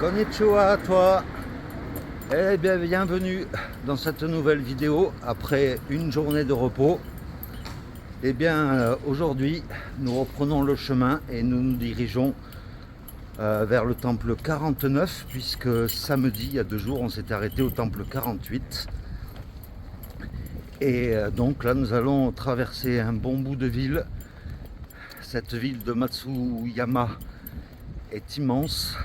Konnichiwa à toi. Eh bien, bienvenue dans cette nouvelle vidéo après une journée de repos. Eh bien, aujourd'hui, nous reprenons le chemin et nous nous dirigeons vers le temple 49, puisque samedi, il y a 2 jours, on s'est arrêté au temple 48. Et donc là, nous allons traverser un bon bout de ville. Cette ville de Matsuyama est immense,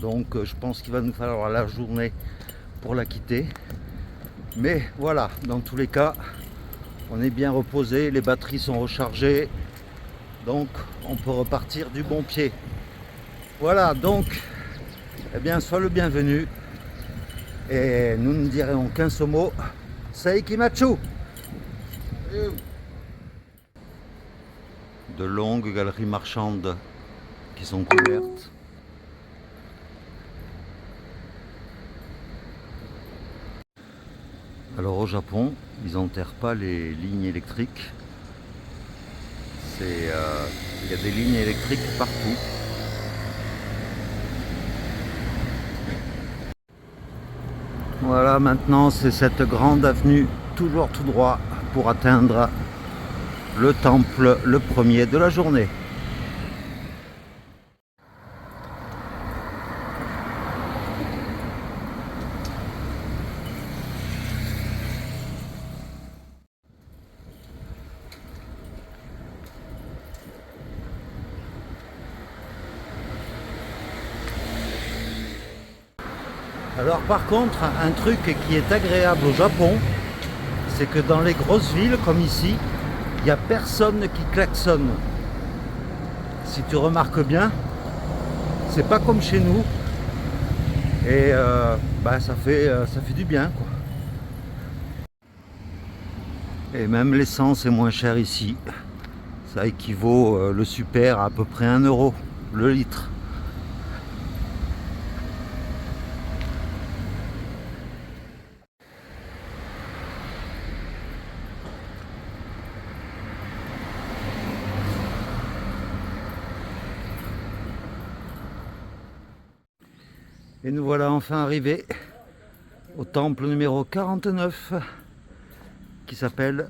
donc je pense qu'il va nous falloir la journée pour la quitter. Mais voilà, dans tous les cas, on est bien reposé, les batteries sont rechargées, donc on peut repartir du bon pied. Voilà, donc, eh bien, sois le bienvenu. Et nous ne dirons qu'un seul mot, Seikimachu. De longues galeries marchandes qui sont couvertes. Alors au Japon, ils n'enterrent pas les lignes électriques. Il y a des lignes électriques partout. Voilà, maintenant c'est cette grande avenue toujours tout droit pour atteindre le temple, le premier de la journée. Alors par contre, un truc qui est agréable au Japon, c'est que dans les grosses villes comme ici, il n'y a personne qui klaxonne. Si tu remarques bien, c'est pas comme chez nous. Et ça fait du bien, quoi. Et même l'essence est moins chère ici. Ça équivaut le super à peu près 1 euro le litre. Et nous voilà enfin arrivés au temple numéro 49 qui s'appelle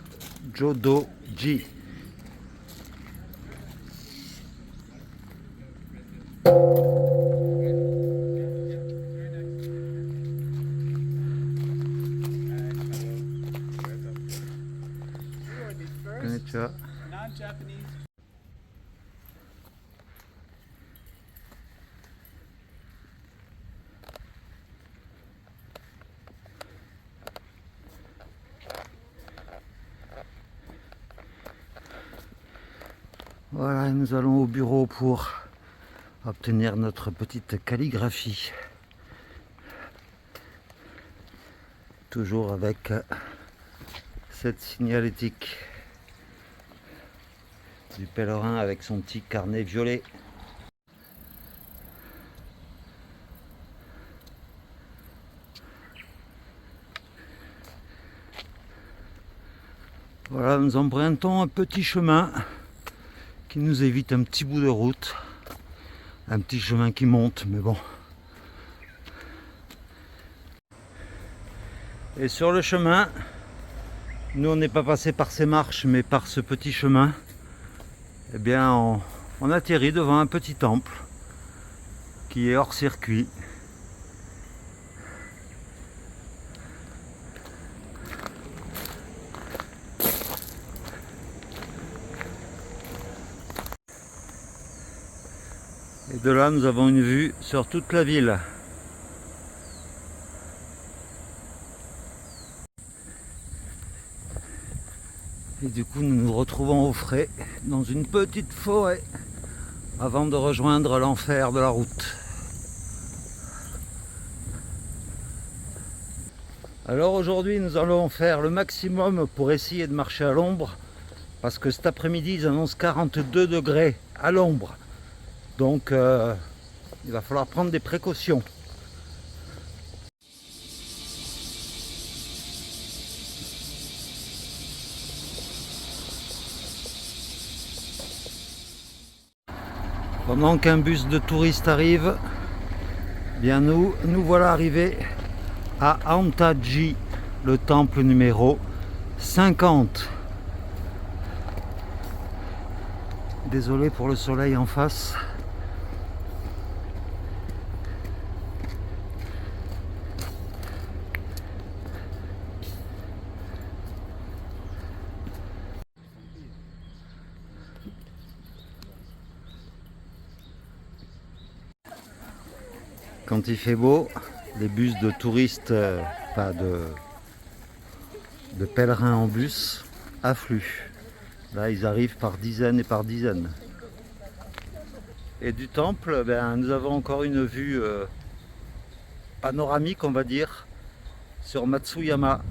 Jodo-ji. Konnichiwa. Voilà, nous allons au bureau pour obtenir notre petite calligraphie. Toujours avec cette signalétique du pèlerin avec son petit carnet violet. Voilà, nous empruntons un petit chemin qui nous évite un petit bout de route. Un petit chemin qui monte, mais bon. Et sur le chemin, nous on n'est pas passé par ces marches, mais par ce petit chemin. Eh bien, on atterrit devant un petit temple qui est hors circuit. Et de là, nous avons une vue sur toute la ville. Et du coup, nous nous retrouvons au frais dans une petite forêt avant de rejoindre l'enfer de la route. Alors aujourd'hui, nous allons faire le maximum pour essayer de marcher à l'ombre parce que cet après-midi, ils annoncent 42 degrés à l'ombre. Donc, il va falloir prendre des précautions. Pendant qu'un bus de touristes arrive, Bien nous voilà arrivés à Antaji, le temple numéro 50. Désolé pour le soleil en face. Quand il fait beau, les bus de touristes, pas de pèlerins en bus, affluent. Là, ils arrivent par dizaines et par dizaines. Et du temple, nous avons encore une vue panoramique, on va dire, sur Matsuyama,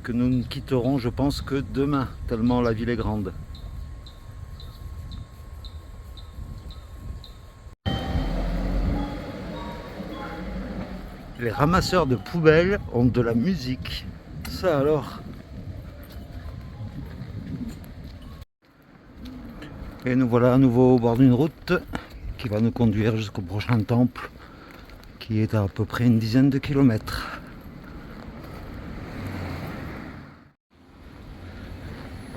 que nous ne quitterons, je pense, que demain, tellement la ville est grande. Les ramasseurs de poubelles ont de la musique. Ça alors. Et nous voilà à nouveau au bord d'une route qui va nous conduire jusqu'au prochain temple, qui est à peu près une dizaine de kilomètres.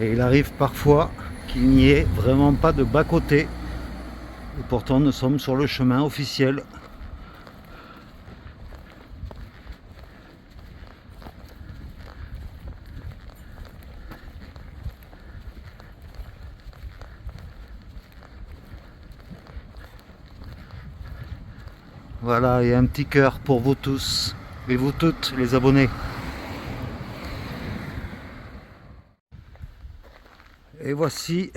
Et il arrive parfois qu'il n'y ait vraiment pas de bas-côté. Et pourtant nous sommes sur le chemin officiel. Voilà, et un petit cœur pour vous tous et vous toutes les abonnés. Et voici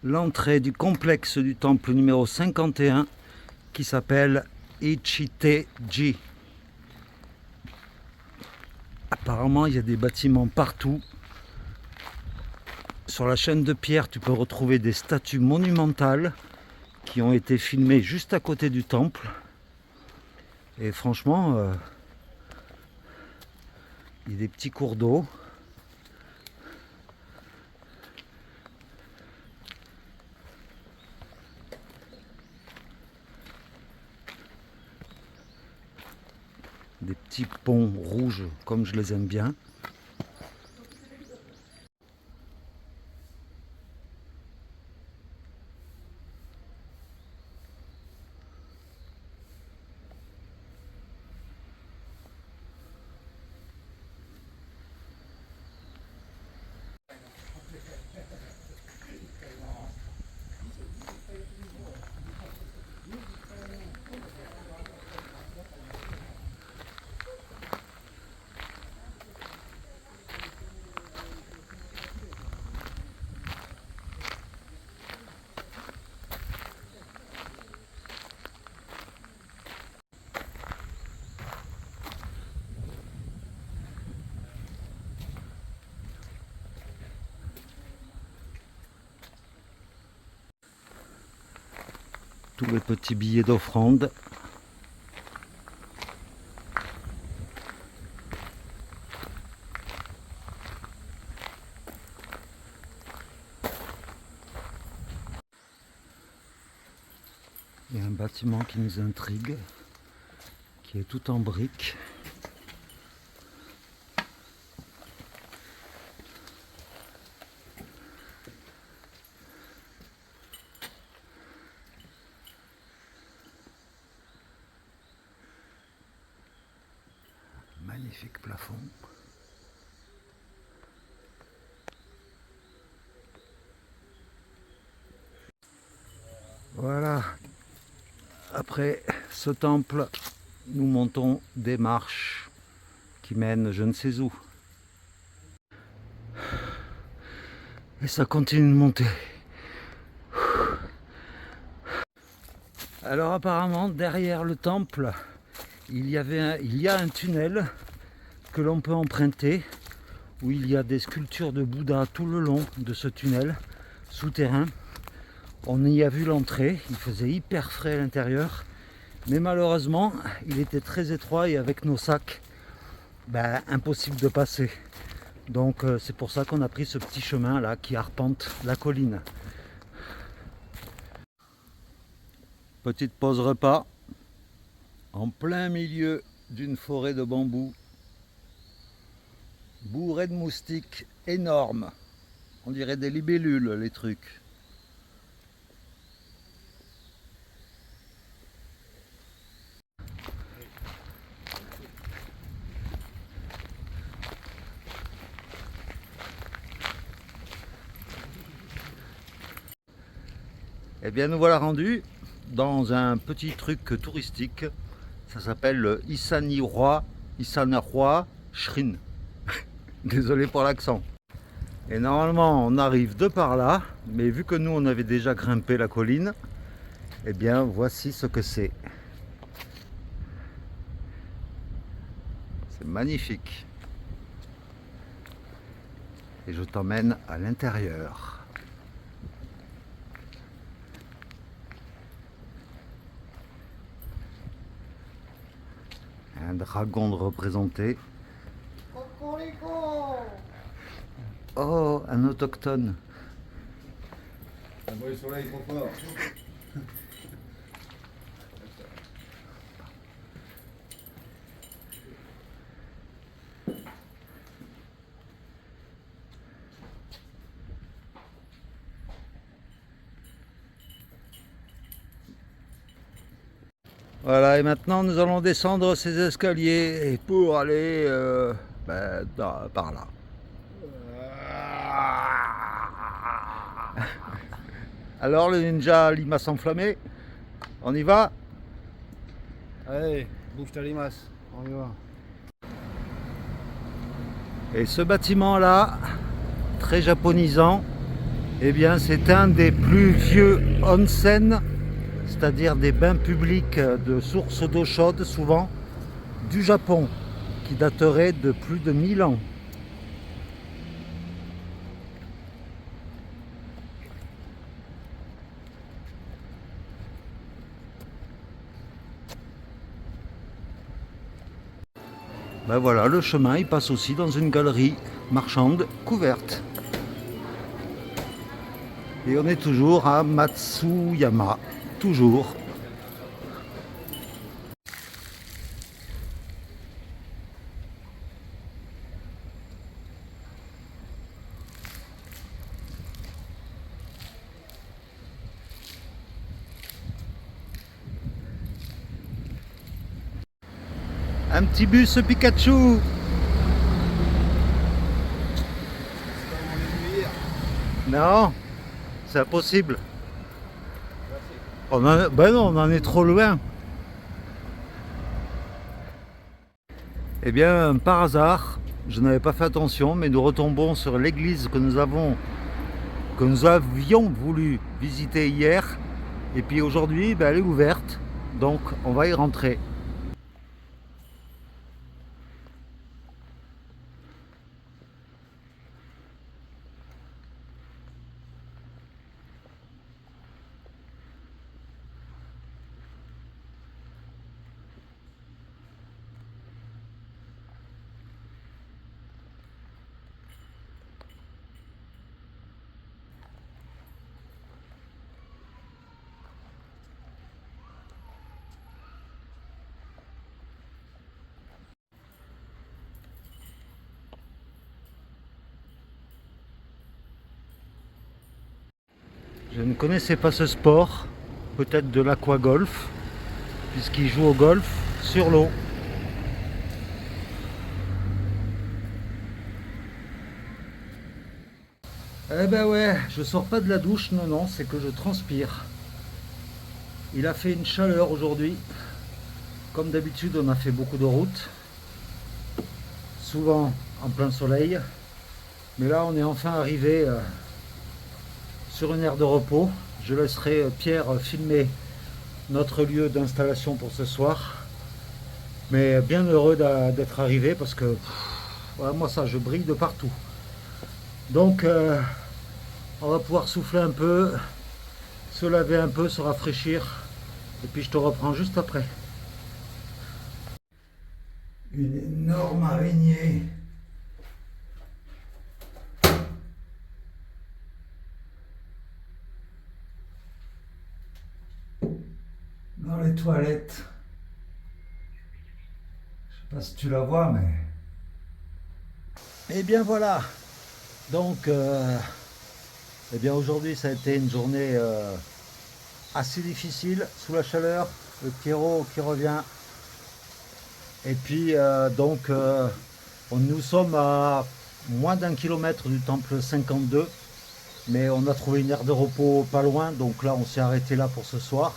l'entrée du complexe du temple numéro 51 qui s'appelle Ichiteji. Apparemment, il y a des bâtiments partout. Sur la chaîne de pierre, tu peux retrouver des statues monumentales qui ont été filmées juste à côté du temple. Et franchement, il y a des petits cours d'eau. Des petits ponts rouges comme je les aime bien. Tous les petits billets d'offrande. Il y a un bâtiment qui nous intrigue, qui est tout en briques. Magnifique plafond. Voilà. Après ce temple, nous montons des marches qui mènent je ne sais où. Et ça continue de monter. Alors apparemment, derrière le temple, il y a un tunnel que l'on peut emprunter, où il y a des sculptures de Bouddha tout le long de ce tunnel souterrain. On y a vu l'entrée, il faisait hyper frais à l'intérieur, mais malheureusement, il était très étroit et avec nos sacs, impossible de passer. Donc c'est pour ça qu'on a pris ce petit chemin là qui arpente la colline. Petite pause repas en plein milieu d'une forêt de bambous bourrée de moustiques énormes. On dirait des libellules les trucs. Eh bien nous voilà rendus dans un petit truc touristique. Ça s'appelle le Isaniroi Shrin. Désolé pour l'accent. Et normalement on arrive de par là, mais vu que nous on avait déjà grimpé la colline, eh bien voici ce que c'est. C'est magnifique. Et je t'emmène à l'intérieur. Un dragon de représenté. Oh, un autochtone. Le soleil trop fort. Voilà, et maintenant nous allons descendre ces escaliers pour aller par là. Alors le ninja limace enflammé, on y va? Allez, bouge ta limace, on y va. Et ce bâtiment là, très japonisant, eh bien c'est un des plus vieux onsen, c'est-à-dire des bains publics de sources d'eau chaude souvent, du Japon, qui daterait de plus de 1000 ans. Ben voilà, le chemin il passe aussi dans une galerie marchande couverte. Et on est toujours à Matsuyama, toujours. Un petit bus Pikachu. Non, c'est impossible. Ben non, on en est trop loin. Eh bien, par hasard, je n'avais pas fait attention, mais nous retombons sur l'église que nous avions voulu visiter hier. Et puis aujourd'hui, ben, elle est ouverte, donc on va y rentrer. Je ne connaissais pas ce sport, peut-être de l'aquagolf, puisqu'il joue au golf sur l'eau. Eh ben ouais, je sors pas de la douche, non, c'est que je transpire. Il a fait une chaleur aujourd'hui. Comme d'habitude, on a fait beaucoup de routes, souvent en plein soleil. Mais là, on est enfin arrivé sur une aire de repos. Je laisserai Pierre filmer notre lieu d'installation pour ce soir. Mais bien heureux d'être arrivé parce que voilà, moi ça, je brille de partout. Donc on va pouvoir souffler un peu, se laver un peu, se rafraîchir. Et puis je te reprends juste après. Une énorme araignée. toilette. Je sais pas si tu la vois, mais... Et bien voilà. Donc, eh bien aujourd'hui, ça a été une journée assez difficile, sous la chaleur. Le Pierrot qui revient. Et puis, nous sommes à moins d'1 kilomètre du temple 52. Mais on a trouvé une aire de repos pas loin, donc là on s'est arrêté là pour ce soir.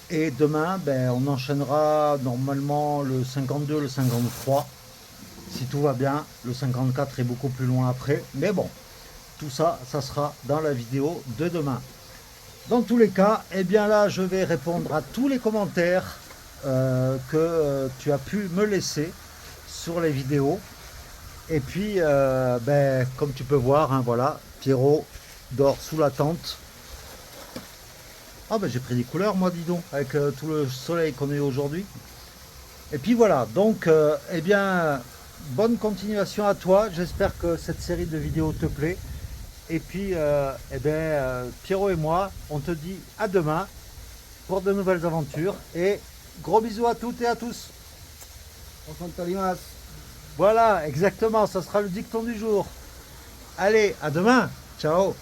Et demain, ben, on enchaînera normalement le 52, le 53. Si tout va bien, le 54 est beaucoup plus loin après. Mais bon, tout ça, ça sera dans la vidéo de demain. Dans tous les cas, eh bien là, je vais répondre à tous les commentaires que tu as pu me laisser sur les vidéos. Et puis, ben, comme tu peux voir, hein, voilà, Pierrot dort sous la tente. Ah ben j'ai pris des couleurs moi, dis donc, avec tout le soleil qu'on a eu aujourd'hui. Et puis voilà, donc eh bien bonne continuation à toi. J'espère que cette série de vidéos te plaît. Et puis eh bien Pierrot et moi, on te dit à demain pour de nouvelles aventures. Et gros bisous à toutes et à tous. Voilà, exactement, ça sera le dicton du jour. Allez, à demain. Ciao.